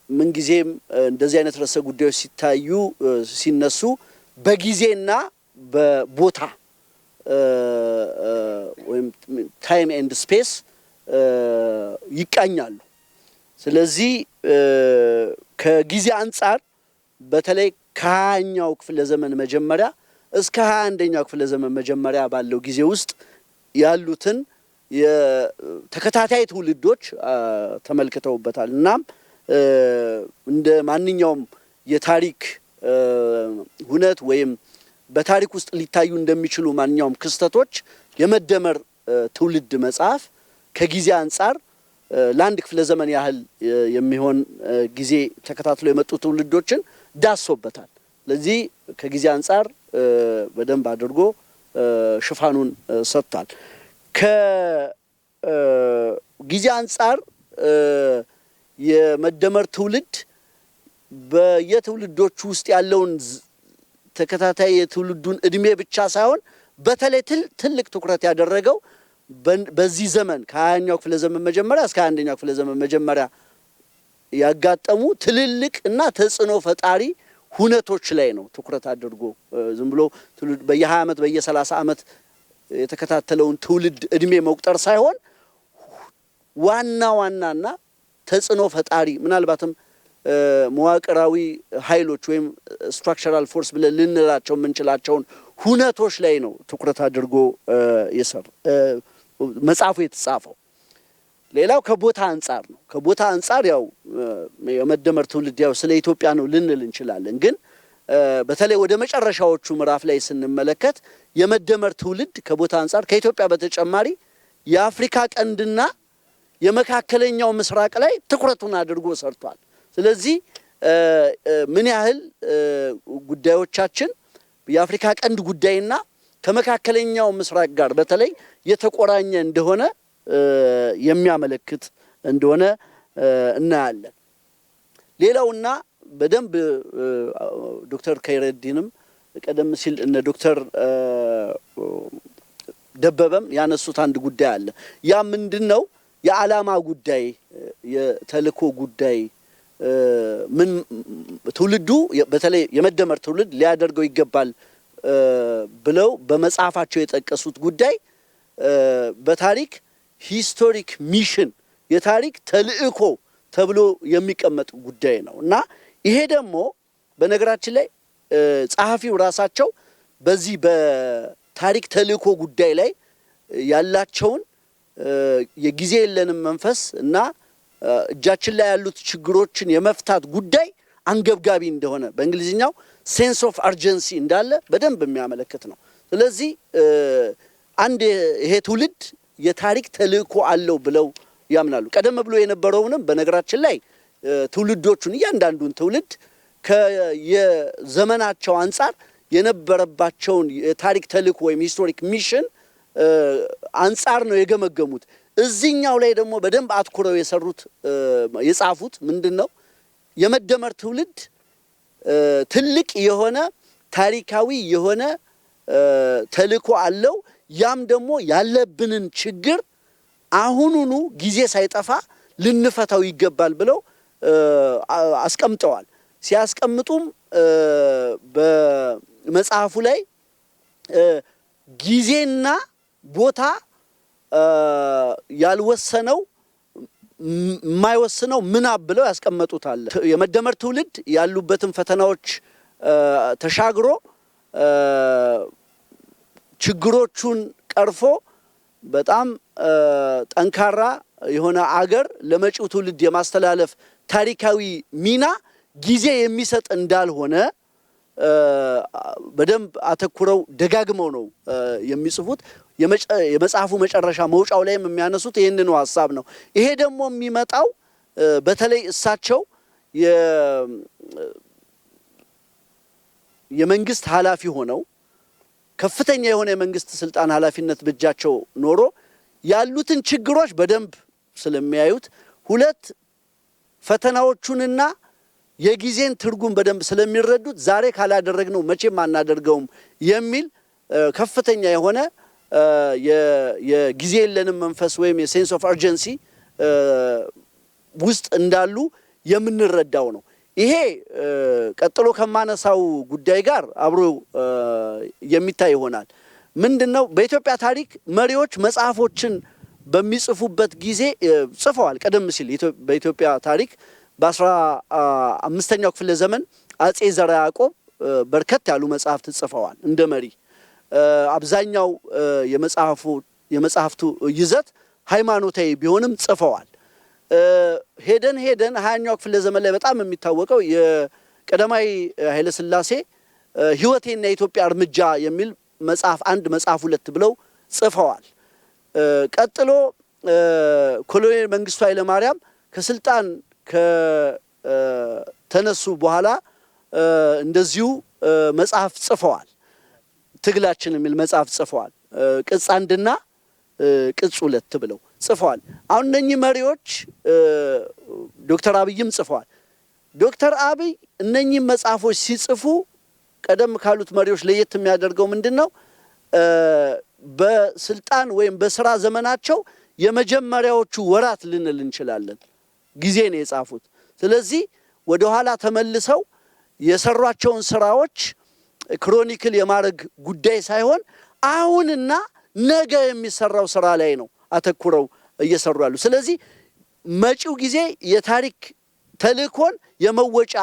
ምንጊዜም እንደዚህ አይነት ርዕሰ ጉዳዮች ሲታዩ ሲነሱ በጊዜና በቦታ ወይም ታይም ኤንድ ስፔስ ይቃኛሉ። ስለዚህ ከጊዜ አንጻር በተለይ ከ20ኛው ክፍለ ዘመን መጀመሪያ እስከ 21ኛው ክፍለ ዘመን መጀመሪያ ባለው ጊዜ ውስጥ ያሉትን የተከታታይ ትውልዶች ተመልክተውበታል። እናም እንደ ማንኛውም የታሪክ ሁነት ወይም በታሪክ ውስጥ ሊታዩ እንደሚችሉ ማንኛውም ክስተቶች የመደመር ትውልድ መጽሐፍ ከጊዜ አንጻር ለአንድ ክፍለ ዘመን ያህል የሚሆን ጊዜ ተከታትሎ የመጡ ትውልዶችን ዳሶበታል። ለዚህ ከጊዜ አንጻር በደንብ አድርጎ ሽፋኑን ሰጥቷል። ከጊዜ አንጻር የመደመር ትውልድ በየትውልዶቹ ውስጥ ያለውን ተከታታይ የትውልዱን እድሜ ብቻ ሳይሆን በተለይ ትልቅ ትኩረት ያደረገው በዚህ ዘመን ከ20ኛው ክፍለ ዘመን መጀመሪያ እስከ 21ኛው ክፍለ ዘመን መጀመሪያ ያጋጠሙ ትልልቅ እና ተጽዕኖ ፈጣሪ ሁነቶች ላይ ነው ትኩረት አድርጎ ዝም ብሎ በየ20 ዓመት በየ30 ዓመት የተከታተለውን ትውልድ እድሜ መቁጠር ሳይሆን ዋናና ተጽዕኖ ፈጣሪ ምናልባትም መዋቅራዊ ኃይሎች ወይም ስትራክቸራል ፎርስ ብለን ልንላቸው የምንችላቸውን ሁነቶች ላይ ነው ትኩረት አድርጎ መጽሐፉ የተጻፈው። ሌላው ከቦታ አንጻር ነው። ከቦታ አንጻር ያው የመደመር ትውልድ ያው ስለ ኢትዮጵያ ነው ልንል እንችላለን። ግን በተለይ ወደ መጨረሻዎቹ ምዕራፍ ላይ ስንመለከት የመደመር ትውልድ ከቦታ አንጻር ከኢትዮጵያ በተጨማሪ የአፍሪካ ቀንድና የመካከለኛው ምስራቅ ላይ ትኩረቱን አድርጎ ሰርቷል። ስለዚህ ምን ያህል ጉዳዮቻችን የአፍሪካ ቀንድ ጉዳይና ከመካከለኛው ምስራቅ ጋር በተለይ የተቆራኘ እንደሆነ የሚያመለክት እንደሆነ እናያለን። ሌላውና በደንብ ዶክተር ከይረዲንም ቀደም ሲል እነ ዶክተር ደበበም ያነሱት አንድ ጉዳይ አለ። ያ ምንድነው? የዓላማ ጉዳይ፣ የተልእኮ ጉዳይ ምን ትውልዱ በተለይ የመደመር ትውልድ ሊያደርገው ይገባል ብለው በመጽሐፋቸው የጠቀሱት ጉዳይ በታሪክ ሂስቶሪክ ሚሽን የታሪክ ተልእኮ ተብሎ የሚቀመጥ ጉዳይ ነው እና ይሄ ደግሞ በነገራችን ላይ ጸሐፊው ራሳቸው በዚህ በታሪክ ተልእኮ ጉዳይ ላይ ያላቸውን የጊዜ የለንም መንፈስ እና እጃችን ላይ ያሉት ችግሮችን የመፍታት ጉዳይ አንገብጋቢ እንደሆነ በእንግሊዝኛው ሴንስ ኦፍ አርጀንሲ እንዳለ በደንብ የሚያመለክት ነው። ስለዚህ አንድ ይሄ ትውልድ የታሪክ ተልእኮ አለው ብለው ያምናሉ። ቀደም ብሎ የነበረውንም በነገራችን ላይ ትውልዶቹን እያንዳንዱን ትውልድ ከየዘመናቸው አንጻር የነበረባቸውን የታሪክ ተልእኮ ወይም ሂስቶሪክ ሚሽን አንጻር ነው የገመገሙት። እዚህኛው ላይ ደግሞ በደንብ አትኩረው የሰሩት የጻፉት ምንድነው? የመደመር ትውልድ ትልቅ የሆነ ታሪካዊ የሆነ ተልእኮ አለው። ያም ደግሞ ያለብንን ችግር አሁኑኑ ጊዜ ሳይጠፋ ልንፈታው ይገባል ብለው አስቀምጠዋል። ሲያስቀምጡም በመጽሐፉ ላይ ጊዜና ቦታ ያልወሰነው የማይወስነው ምናብ ብለው ያስቀመጡታል። የመደመር ትውልድ ያሉበትን ፈተናዎች ተሻግሮ ችግሮቹን ቀርፎ በጣም ጠንካራ የሆነ አገር ለመጪው ትውልድ የማስተላለፍ ታሪካዊ ሚና ጊዜ የሚሰጥ እንዳልሆነ በደንብ አተኩረው ደጋግመው ነው የሚጽፉት። የመጽሐፉ መጨረሻ መውጫው ላይም የሚያነሱት ይህንኑ ሐሳብ ነው። ይሄ ደግሞ የሚመጣው በተለይ እሳቸው የመንግስት ኃላፊ ሆነው ከፍተኛ የሆነ የመንግስት ስልጣን ኃላፊነት በእጃቸው ኖሮ ያሉትን ችግሮች በደንብ ስለሚያዩት፣ ሁለት ፈተናዎቹንና የጊዜን ትርጉም በደንብ ስለሚረዱት ዛሬ ካላደረግነው መቼም አናደርገውም የሚል ከፍተኛ የሆነ የጊዜ የለንም መንፈስ ወይም የሴንስ ኦፍ አርጀንሲ ውስጥ እንዳሉ የምንረዳው ነው። ይሄ ቀጥሎ ከማነሳው ጉዳይ ጋር አብሮ የሚታይ ይሆናል። ምንድነው? በኢትዮጵያ ታሪክ መሪዎች መጽሐፎችን በሚጽፉበት ጊዜ ጽፈዋል። ቀደም ሲል በኢትዮጵያ ታሪክ በ15ኛው ክፍለ ዘመን አጼ ዘርዓ ያዕቆብ በርከት ያሉ መጽሐፍት ጽፈዋል እንደ መሪ። አብዛኛው የመጽሐፍቱ ይዘት ሃይማኖታዊ ቢሆንም ጽፈዋል። ሄደን 20ኛው ክፍለ ዘመን ላይ በጣም የሚታወቀው የቀዳማዊ ኃይለ ሥላሴ ሕይወቴና የኢትዮጵያ እርምጃ የሚል መጽሐፍ አንድ መጽሐፍ ሁለት ብለው ጽፈዋል። ቀጥሎ ኮሎኔል መንግስቱ ኃይለ ማርያም ከስልጣን ከተነሱ በኋላ እንደዚሁ መጽሐፍ ጽፈዋል። ትግላችን የሚል መጽሐፍ ጽፈዋል። ቅጽ አንድና ቅጽ ሁለት ብለው ጽፈዋል። አሁን እነኚህ መሪዎች ዶክተር አብይም ጽፈዋል። ዶክተር አብይ እነኚህ መጽሐፎች ሲጽፉ ቀደም ካሉት መሪዎች ለየት የሚያደርገው ምንድነው? በስልጣን ወይም በስራ ዘመናቸው የመጀመሪያዎቹ ወራት ልንል እንችላለን ጊዜ ነው የጻፉት። ስለዚህ ወደ ኋላ ተመልሰው የሰሯቸውን ስራዎች ክሮኒክል የማድረግ ጉዳይ ሳይሆን አሁንና ነገ የሚሰራው ስራ ላይ ነው አተኩረው እየሰሩ ያሉ። ስለዚህ መጪው ጊዜ የታሪክ ተልእኮን የመወጫ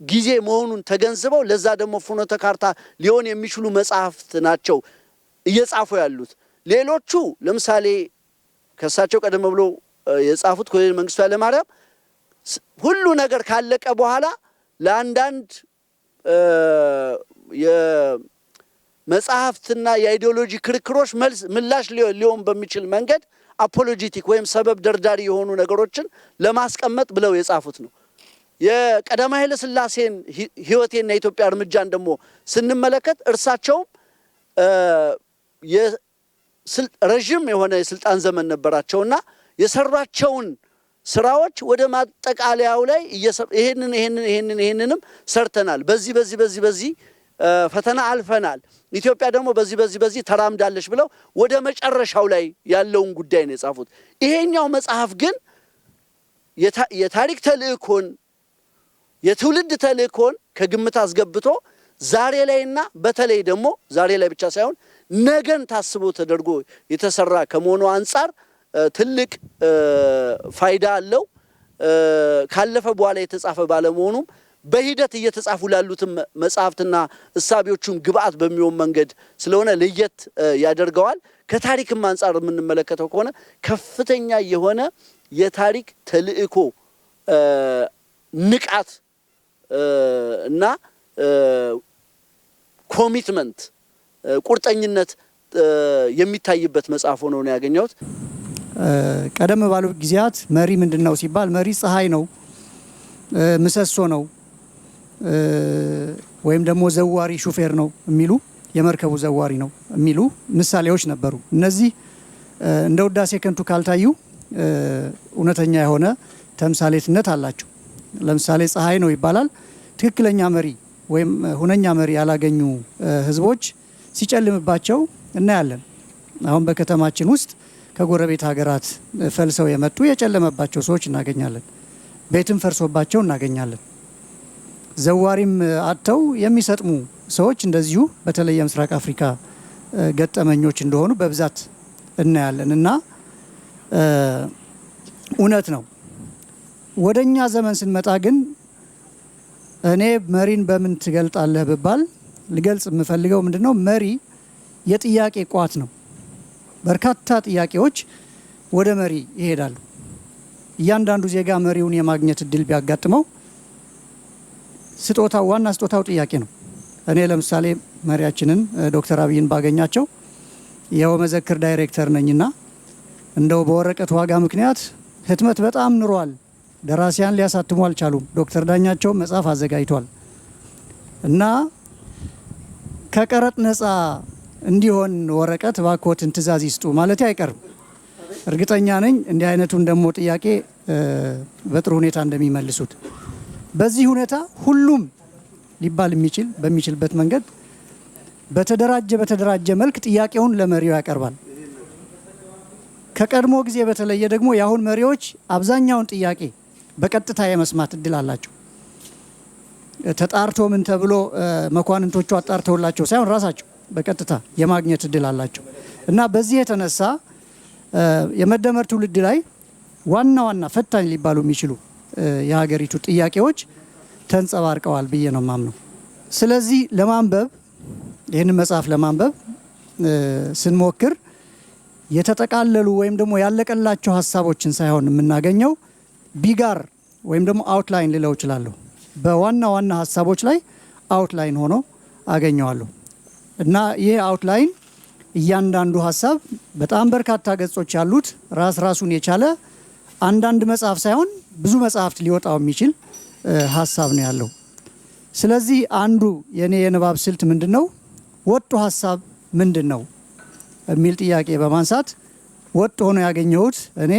ጊዜ መሆኑን ተገንዝበው ለዛ ደግሞ ፍኖተ ካርታ ሊሆን የሚችሉ መጽሐፍት ናቸው እየጻፉ ያሉት። ሌሎቹ ለምሳሌ ከሳቸው ቀደም ብሎ የጻፉት ኮሎኔል መንግስቱ ኃይለማርያም ሁሉ ነገር ካለቀ በኋላ ለአንዳንድ የመጽሐፍትና የአይዲዮሎጂ ክርክሮች ምላሽ ሊሆን በሚችል መንገድ አፖሎጂቲክ ወይም ሰበብ ደርዳሪ የሆኑ ነገሮችን ለማስቀመጥ ብለው የጻፉት ነው። የቀዳማዊ ኃይለ ሥላሴን ህይወቴና የኢትዮጵያ እርምጃን ደግሞ ስንመለከት እርሳቸውም ረጅም የሆነ የስልጣን ዘመን ነበራቸውና የሰሯቸውን ስራዎች ወደ ማጠቃለያው ላይ ይሄንንም ሰርተናል፣ በዚህ ፈተና አልፈናል፣ ኢትዮጵያ ደግሞ በዚህ ተራምዳለች ብለው ወደ መጨረሻው ላይ ያለውን ጉዳይ ነው የጻፉት። ይሄኛው መጽሐፍ ግን የታሪክ ተልእኮን የትውልድ ተልእኮን ከግምት አስገብቶ ዛሬ ላይና በተለይ ደግሞ ዛሬ ላይ ብቻ ሳይሆን ነገን ታስቦ ተደርጎ የተሰራ ከመሆኑ አንፃር ትልቅ ፋይዳ አለው። ካለፈ በኋላ የተጻፈ ባለመሆኑም በሂደት እየተጻፉ ላሉትም መጽሐፍትና እሳቢዎቹም ግብአት በሚሆን መንገድ ስለሆነ ለየት ያደርገዋል። ከታሪክም አንፃር የምንመለከተው ከሆነ ከፍተኛ የሆነ የታሪክ ተልእኮ ንቃት እና ኮሚትመንት ቁርጠኝነት የሚታይበት መጽሐፍ ሆኖ ነው ያገኘሁት። ቀደም ባሉ ጊዜያት መሪ ምንድነው ሲባል መሪ ፀሐይ ነው፣ ምሰሶ ነው፣ ወይም ደግሞ ዘዋሪ ሹፌር ነው የሚሉ የመርከቡ ዘዋሪ ነው የሚሉ ምሳሌዎች ነበሩ። እነዚህ እንደ ውዳሴ ከንቱ ካልታዩ እውነተኛ የሆነ ተምሳሌትነት አላቸው። ለምሳሌ ፀሐይ ነው ይባላል። ትክክለኛ መሪ ወይም ሁነኛ መሪ ያላገኙ ህዝቦች ሲጨልምባቸው እናያለን። አሁን በከተማችን ውስጥ ከጎረቤት ሀገራት ፈልሰው የመጡ የጨለመባቸው ሰዎች እናገኛለን። ቤትም ፈርሶባቸው እናገኛለን። ዘዋሪም አጥተው የሚሰጥሙ ሰዎች እንደዚሁ በተለይ የምስራቅ አፍሪካ ገጠመኞች እንደሆኑ በብዛት እናያለን እና እውነት ነው። ወደኛ ዘመን ስንመጣ ግን እኔ መሪን በምን ትገልጣለህ ብባል ልገልጽ የምፈልገው ምንድነው? መሪ የጥያቄ ቋት ነው። በርካታ ጥያቄዎች ወደ መሪ ይሄዳሉ። እያንዳንዱ ዜጋ መሪውን የማግኘት እድል ቢያጋጥመው ዋና ስጦታው ጥያቄ ነው። እኔ ለምሳሌ መሪያችንን ዶክተር አብይን ባገኛቸው የው መዘክር ዳይሬክተር ነኝና እንደው በወረቀት ዋጋ ምክንያት ህትመት በጣም ንሯል፣ ደራሲያን ሊያሳትሙ አልቻሉም። ዶክተር ዳኛቸው መጽሐፍ አዘጋጅቷል እና ከቀረጥ ነፃ እንዲሆን ወረቀት ባኮትን ትእዛዝ ይስጡ ማለት አይቀርም። እርግጠኛ ነኝ እንዲህ አይነቱን ደግሞ ጥያቄ በጥሩ ሁኔታ እንደሚመልሱት። በዚህ ሁኔታ ሁሉም ሊባል በሚችልበት መንገድ በተደራጀ መልክ ጥያቄውን ለመሪው ያቀርባል። ከቀድሞ ጊዜ በተለየ ደግሞ የአሁን መሪዎች አብዛኛውን ጥያቄ በቀጥታ የመስማት እድል አላቸው። ተጣርቶ ምን ተብሎ መኳንንቶቹ አጣርተውላቸው ሳይሆን ራሳቸው በቀጥታ የማግኘት እድል አላቸው እና በዚህ የተነሳ የመደመር ትውልድ ላይ ዋና ፈታኝ ሊባሉ የሚችሉ የሀገሪቱ ጥያቄዎች ተንጸባርቀዋል ብዬ ነው ማምነው። ስለዚህ ለማንበብ ይህንን መጽሐፍ ለማንበብ ስንሞክር የተጠቃለሉ ወይም ደግሞ ያለቀላቸው ሀሳቦችን ሳይሆን የምናገኘው ቢጋር ወይም ደግሞ አውትላይን ልለው እችላለሁ። በዋና ሀሳቦች ላይ አውትላይን ሆኖ አገኘዋለሁ እና ይህ አውትላይን እያንዳንዱ ሀሳብ በጣም በርካታ ገጾች ያሉት ራሱን የቻለ አንዳንድ መጽሐፍ ሳይሆን ብዙ መጽሐፍት ሊወጣው የሚችል ሀሳብ ነው ያለው። ስለዚህ አንዱ የኔ የንባብ ስልት ምንድነው? ወጡ ሀሳብ ምንድነው የሚል ጥያቄ በማንሳት ወጥ ሆኖ ያገኘሁት እኔ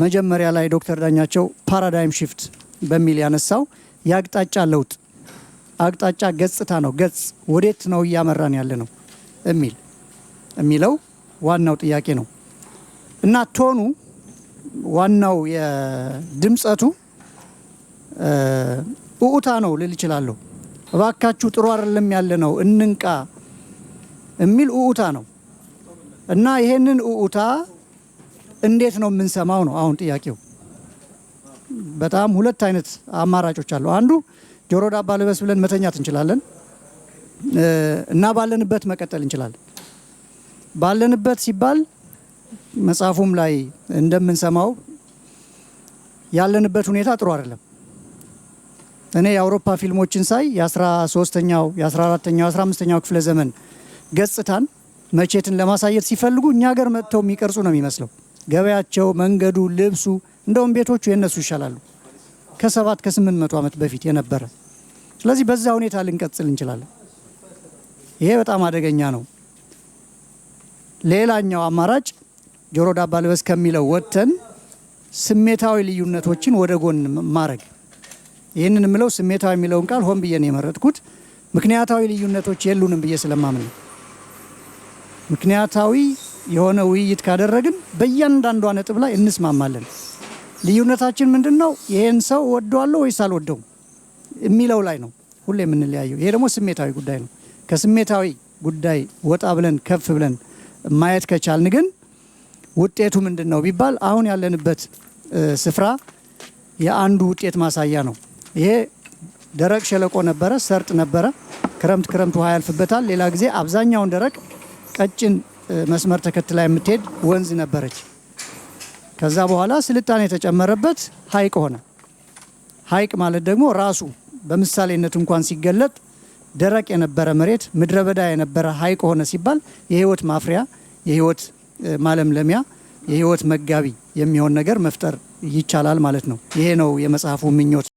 መጀመሪያ ላይ ዶክተር ዳኛቸው ፓራዳይም ሽፍት በሚል ያነሳው የአቅጣጫ ለውጥ አቅጣጫ ገጽታ ነው። ገጽ ወዴት ነው እያመራን ያለ ነው። የሚለው ዋናው ጥያቄ ነው እና ቶኑ ዋናው የድምጸቱ ኡኡታ ነው ልል እችላለሁ። እባካችሁ ጥሩ አይደለም ያለ ነው እንንቃ የሚል ኡኡታ ነው እና ይሄንን ኡኡታ እንዴት ነው የምንሰማው ነው አሁን ጥያቄው። በጣም ሁለት አይነት አማራጮች አሉ። አንዱ ጆሮ ዳባ ልበስ ብለን መተኛት እንችላለን እና ባለንበት መቀጠል እንችላለን። ባለንበት ሲባል መጽሐፉም ላይ እንደምንሰማው ያለንበት ሁኔታ ጥሩ አይደለም። እኔ የአውሮፓ ፊልሞችን ሳይ የ13ኛው የ14ኛው 15ኛው ክፍለ ዘመን ገጽታን መቼትን ለማሳየት ሲፈልጉ እኛ ሀገር መጥተው የሚቀርጹ ነው የሚመስለው። ገበያቸው፣ መንገዱ፣ ልብሱ እንደውም ቤቶቹ የነሱ ይሻላሉ ከ700 ከ800 ዓመት በፊት የነበረ። ስለዚህ በዛ ሁኔታ ልንቀጥል እንችላለን። ይሄ በጣም አደገኛ ነው። ሌላኛው አማራጭ ጆሮ ዳባ ልበስ ከሚለው ወጥተን ስሜታዊ ልዩነቶችን ወደ ጎን ማድረግ። ይህንን የምለው ስሜታዊ የሚለውን ቃል ሆን ብዬ ነው የመረጥኩት። ምክንያታዊ ልዩነቶች የሉንም ብዬ ስለማምን ነው። ምክንያታዊ የሆነ ውይይት ካደረግን በእያንዳንዷ ነጥብ ላይ እንስማማለን። ልዩነታችን ምንድን ነው? ይሄን ሰው ወደዋለሁ ወይስ አልወደውም የሚለው ላይ ነው ሁሌ የምንለያየው። ይሄ ደግሞ ስሜታዊ ጉዳይ ነው። ከስሜታዊ ጉዳይ ወጣ ብለን ከፍ ብለን ማየት ከቻልን ግን ውጤቱ ምንድን ነው ቢባል አሁን ያለንበት ስፍራ የአንዱ ውጤት ማሳያ ነው። ይሄ ደረቅ ሸለቆ ነበረ፣ ሰርጥ ነበረ። ክረምት ውሃ ያልፍበታል። ሌላ ጊዜ አብዛኛውን ደረቅ ቀጭን መስመር ተከትላ የምትሄድ ወንዝ ነበረች። ከዛ በኋላ ስልጣኔ የተጨመረበት ሐይቅ ሆነ። ሐይቅ ማለት ደግሞ ራሱ በምሳሌነት እንኳን ሲገለጥ ደረቅ የነበረ መሬት ምድረ በዳ የነበረ ሐይቅ ሆነ ሲባል የህይወት ማፍሪያ፣ የህይወት ማለምለሚያ፣ የህይወት መጋቢ የሚሆን ነገር መፍጠር ይቻላል ማለት ነው። ይሄ ነው የመጽሐፉ ምኞት።